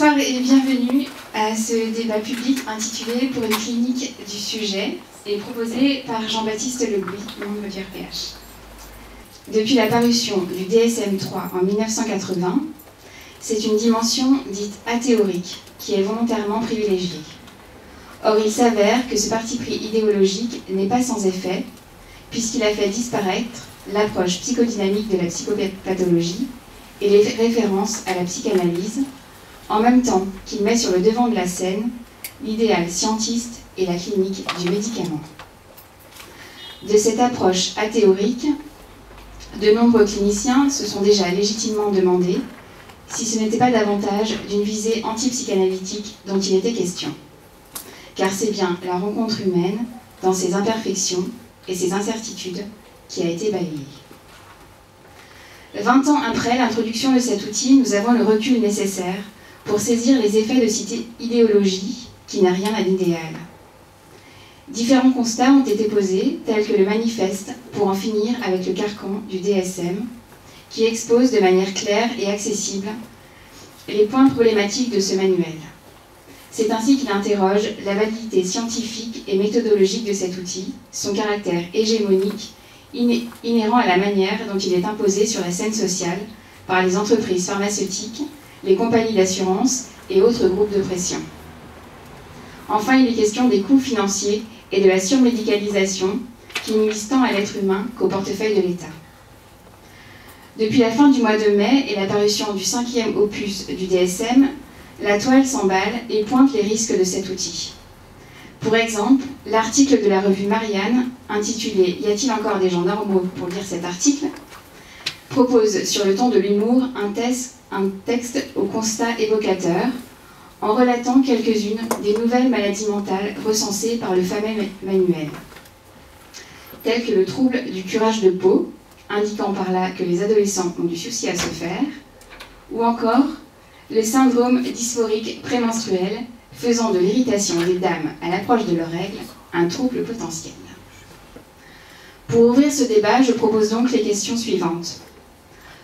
Bonsoir et bienvenue à ce débat public intitulé « Pour une clinique du sujet » et proposé par Jean-Baptiste Legouis, membre du RPH. Depuis la parution du DSM-3 en 1980, c'est une dimension dite athéorique qui est volontairement privilégiée. Or, il s'avère que ce parti pris idéologique n'est pas sans effet, puisqu'il a fait disparaître l'approche psychodynamique de la psychopathologie et les références à la psychanalyse, en même temps qu'il met sur le devant de la scène l'idéal scientiste et la clinique du médicament. De cette approche athéorique, de nombreux cliniciens se sont déjà légitimement demandé si ce n'était pas davantage d'une visée antipsychanalytique dont il était question. Car c'est bien la rencontre humaine, dans ses imperfections et ses incertitudes, qui a été balayée. 20 ans après l'introduction de cet outil, nous avons le recul nécessaire pour saisir les effets de cette idéologie qui n'a rien à l'idéal. Différents constats ont été posés, tels que le manifeste pour en finir avec le carcan du DSM, qui expose de manière claire et accessible les points problématiques de ce manuel. C'est ainsi qu'il interroge la validité scientifique et méthodologique de cet outil, son caractère hégémonique, inhérent à la manière dont il est imposé sur la scène sociale par les entreprises pharmaceutiques, les compagnies d'assurance et autres groupes de pression. Enfin, il est question des coûts financiers et de la surmédicalisation qui nuisent tant à l'être humain qu'au portefeuille de l'État. Depuis la fin du mois de mai et la parution du 5e opus du DSM, la toile s'emballe et pointe les risques de cet outil. Pour exemple, l'article de la revue Marianne, intitulé « Y a-t-il encore des gens normaux pour lire cet article ?», propose sur le ton de l'humour un texte au constat évocateur, en relatant quelques-unes des nouvelles maladies mentales recensées par le fameux manuel, telles que le trouble du curage de peau, indiquant par là que les adolescents ont du souci à se faire, ou encore le syndrome dysphorique prémenstruel, faisant de l'irritation des dames à l'approche de leurs règles un trouble potentiel. Pour ouvrir ce débat, je propose donc les questions suivantes.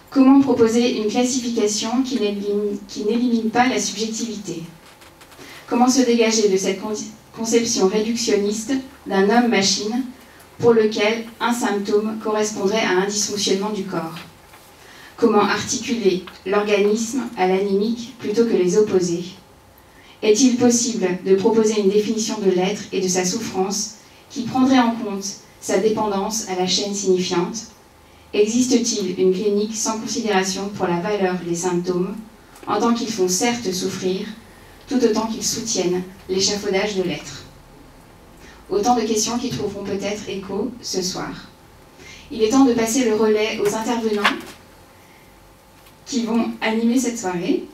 Comment proposer une classification qui n'élimine pas la subjectivité? Comment se dégager de cette conception réductionniste d'un homme-machine pour lequel un symptôme correspondrait à un dysfonctionnement du corps? Comment articuler l'organisme à l'animique plutôt que les opposer? Est-il possible de proposer une définition de l'être et de sa souffrance qui prendrait en compte sa dépendance à la chaîne signifiante? Existe-t-il une clinique sans considération pour la valeur des symptômes, en tant qu'ils font certes souffrir, tout autant qu'ils soutiennent l'échafaudage de l'être? Autant de questions qui trouveront peut-être écho ce soir. Il est temps de passer le relais aux intervenants qui vont animer cette soirée.